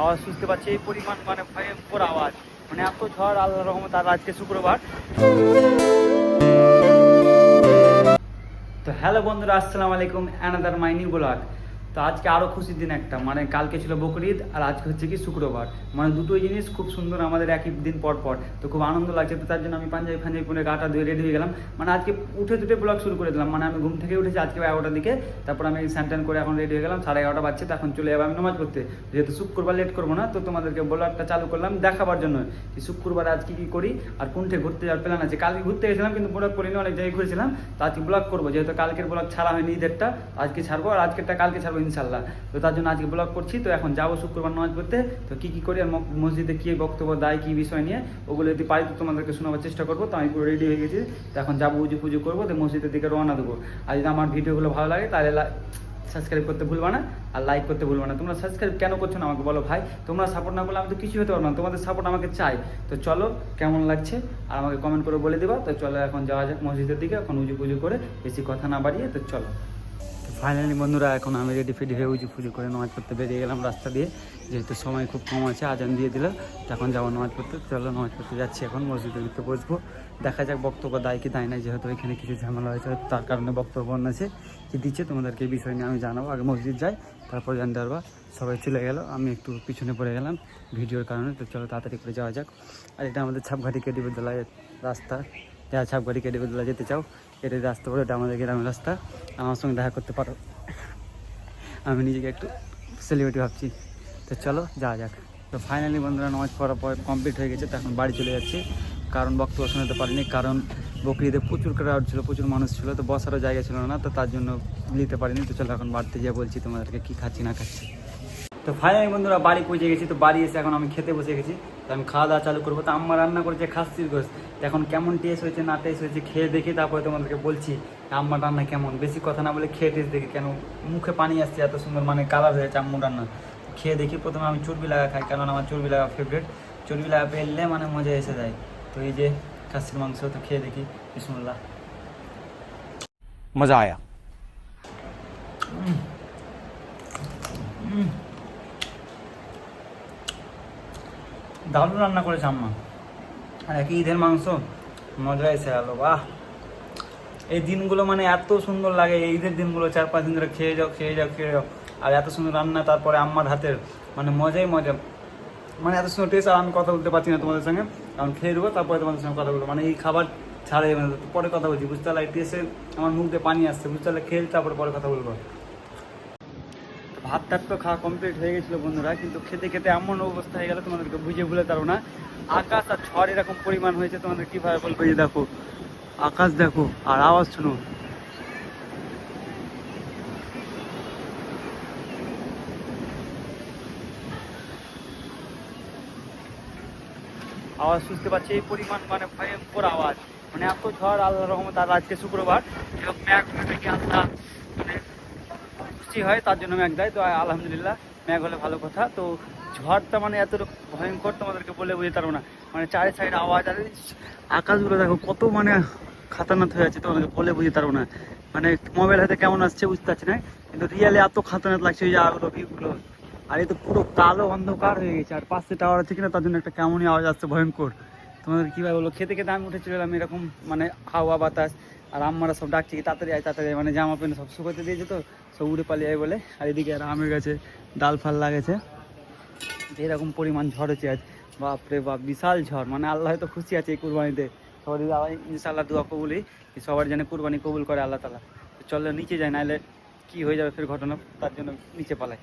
আওয়াজ শুনতে পাচ্ছি এই পরিমাণ মানে ভয়ঙ্কর আওয়াজ, মানে এত ঝড় আল্লাহর রহমত। আর আজকে শুক্রবার। তো হ্যালো বন্ধুরা, আসসালামু আলাইকুম, অ্যানাদার মাই নিউ ব্লগ। তো আজকে আরও খুশির দিন একটা, মানে কালকে ছিল বকরিদ আর আজকে হচ্ছে কি শুক্রবার, মানে দুটোই জিনিস খুব সুন্দর আমাদের একই দিন পর পর। তো খুব আনন্দ লাগছে। তো তার জন্য আমি পাঞ্জাবি পরে গাটা ধুয়ে রেডি হয়ে গেলাম। মানে আজকে উঠে ব্লগ শুরু করে দিলাম। মানে আমি ঘুম থেকে উঠেছি আজকে 11টার দিকে, তারপর আমি স্নান করে এখন রেডি হয়ে গেলাম। 11:30 বাজছে, তো এখন চলে যাবো আমি নামাজ পড়তে। যেহেতু শুক্রবার লেট করবো না, তো তোমাদেরকে ব্লগটা চালু করলাম দেখাবার জন্য যে শুক্রবার আজকে কী করি আর কোনটা ঘুরতে যাওয়ার প্ল্যান আছে। কালকে ঘুরতে গেছিলাম কিন্তু ব্লগ করিনি, অনেক জায়গায় ঘুরেছিলাম। তো আজকে ব্লগ করবো, যেহেতু কালকের ব্লগ ছাড়া হয়নি, ঈদেরটা আজকে ছাড়বো আর আজকেরটা কালকে ছাড়বো ইনশাল্লাহ। তো তার জন্য আজকে ব্লগ করছি। তো এখন যাবো শুক্রবার নামাজ পড়তে। তো কী করি আর মসজিদে কী বক্তব্য দেয়, কী বিষয় নিয়ে, ওগুলো যদি পারি তো তোমাদেরকে শোনাবার চেষ্টা করবো। তো আমি পুরো রেডি হয়ে গেছি। তো এখন যাবো, পুজো করবো, তো মসজিদের দিকে রওনা দেবো। আর যদি আমার ভিডিওগুলো ভালো লাগে তাহলে সাবস্ক্রাইব করতে ভুলবা না আর লাইক করতে ভুলবা না। তোমরা সাবস্ক্রাইব কেন করছো না আমাকে বলো ভাই? তোমরা সাপোর্ট না করলে আমি তো কিছু হতে পারবো না, তোমাদের সাপোর্ট আমাকে চাই। তো চলো, কেমন লাগছে আর আমাকে কমেন্ট করে বলে দিবা। তো চলো এখন যাওয়া যাক মসজিদের দিকে, এখন পুজো করে, বেশি কথা না বাড়িয়ে তো চলো। ফাইনালি বন্ধুরা, এখন আমি রেডি হয়ে পুজো করে নামাজ পড়তে বেরিয়ে গেলাম রাস্তা দিয়ে। যেহেতু সময় খুব কম আছে, আজান দিয়ে দিল, তখন যাবো নামাজ পড়তে। চলো নামাজ পড়তে যাচ্ছি, এখন মসজিদের ভিতরে বসবো। দেখা যাক বক্তব্য দেয় কি দেয় না, যেহেতু এখানে কিছু ঝামেলা হয়েছে তার কারণে বক্তব্য আছে কি দিচ্ছে তোমাদেরকে এই বিষয় নিয়ে আমি জানাবো। আগে মসজিদ যাই, তারপর জানতে পারবা। সবাই চলে গেল, আমি একটু পিছনে পড়ে গেলাম ভিডিওর কারণে। তো চলো তাড়াতাড়ি করে যাওয়া যাক। আর এটা আমাদের ছাপঘাটি কেডি বিদ্যালয়ের রাস্তা। যারা ছাপঘাটি কেডি বিদ্যালয় যেতে চাও, এটা রাস্তা বলে, এটা আমাদের গ্রামের রাস্তা। আমার সঙ্গে দেখা করতে পারো, আমি নিজেকে একটু সেলিব্রিটি ভাবছি। তো চলো যাওয়া যাক। তো ফাইনালি বন্ধুরা, নামাজ পড়ার পর কমপ্লিট হয়ে গেছে। তো এখন বাড়ি চলে যাচ্ছি, কারণ বক্তব্য শোনাতে পারিনি, কারণ বকরিদে প্রচুর ক্রাউড ছিল, প্রচুর মানুষ ছিল, তো বসারও জায়গা ছিল না, তো তার জন্য নিতে পারিনি। তো চলো এখন বাড়িতে গিয়ে বলছি তোমাদেরকে কী খাচ্ছি না খাচ্ছি। তো ফাইনালি বন্ধুরা বাড়ি পৌঁছে গেছি। তো বাড়ি এসে এখন আমি খেতে বসে গেছি। তো আমি খাওয়া দাওয়া চালু করবো। তো আম্মা রান্না করেছে খাসির গোশত। এখন কেমন টেস্ট হয়েছে না টেস্ট হয়েছে খেয়ে দেখি, তারপরে তোমাদেরকে বলছি আম্মার রান্না কেমন। বেশি কথা না বলে খেয়ে টেস্ট দেখি, কেন মুখে পানি আসছে, এত সুন্দর মানে কালার হয়েছে আম্মুর রান্না। খেয়ে দেখি। প্রথমে আমি চর্বি লাগা খাই, কারণ আমার চর্বি লাগা ফেভারিট। চর্বি লাগা পেলে মানে মজা এসে যায়। তো এই যে খাসির মাংস, তো খেয়ে দেখি। বিসমিল্লাহ। मज़ा आया। দারুণ রান্না করেছে আম্মা। আর একই ঈদের মাংস, মজা এসে গেল। বাহ, এই দিনগুলো মানে এত সুন্দর লাগে, এই ঈদের দিনগুলো 4-5 দিন ধরে খেয়ে যাও। আর এত সুন্দর রান্না, তারপরে আম্মার হাতের মানে মজাই মজা। মানে এত সুন্দর টেস্ট, আর আমি কথা বলতে পারছি না তোমাদের সঙ্গে, কারণ খেয়ে দেবো তারপরে তোমাদের সঙ্গে কথা বলবো। মানে এই খাবার ছাড়াই মানে পরে কথা বলছি, বুঝতে পারলে? টেস্টে আমার মুখ দিয়ে পানি আসছে, বুঝতে পারলে? খেয়ে পরে কথা বলবো। ভাত টাত তো খাওয়া কমপ্লিট হয়ে গেছিলো বন্ধুরা, কিন্তু খেতে খেতে এমন অবস্থা হয়ে গেল তোমাদেরকে ভুলে পারবো না। আকাশ আর ঝড় এরকম পরিমাণ হয়েছে, তোমাদের কীভাবে বলবো। যে দেখো আকাশ দেখো আর আওয়াজ শুনো। আওয়াজ শুনতে পাচ্ছি এই পরিমাণ মানে ভয়ঙ্কর আওয়াজ, মানে এত ঝড় আল্লাহর রহমত। আর আজকে শুক্রবার, ম্যাঘ থেকে আল্লাহ মানে খুশি হয়, তার জন্য ম্যাঘ দেয়। তো আলহামদুলিল্লাহ, ম্যাঘ হলে ভালো কথা। তো ঝড়টা মানে এত ভয়ঙ্কর তোমাদেরকে বলে বুঝতে পারবো না। মানে চারি সাইড আওয়াজ, আর আকাশগুলো দেখো কত মানে খাতারনাক হয়ে আছে, তোমাদেরকে বলে বুঝতে পারবো না। মানে মোবাইল হাতে কেমন আসছে বুঝতে পারছি না, কিন্তু রিয়েলি এত খাতারনাক লাগছে ওই যে আগুলো ভিউগুলো। আর এই তো পুরো কালো অন্ধকার হয়ে গেছে, আর পাশে টাওয়ার আছে কিনা তার জন্য একটা কেমনই আওয়াজ আসছে ভয়ঙ্কর। তোমাদের কীভাবে বলো, খেতে খেতে আমি উঠে চলে এলাম এরকম মানে হাওয়া বাতাস। আর আম্মারা সব ডাকছে তাড়াতাড়ি আয়, মানে জামা প্যান্ট সব শুকাতে দিয়েছে, তো সব উড়ে পালিয়ে যায় বলে। আর এদিকে আর আমের গাছে ডাল ফাল লাগেছে। এরকম পরিমাণ ঝড় হচ্ছে আজ, বাপরে বাপ, বিশাল ঝড়। মানে আল্লাহ হয়তো খুশি আছে এই কুরবানিতে। সবাই ইনশাআল্লাহ দোয়া কবুলই, সবার যেন কুরবানি কবুল করে আল্লাহ তাআলা। তো চলো নিচে যাই, নাহলে কি হয়ে যাবে ফের ঘটনা, তার জন্য নিচে পালাই।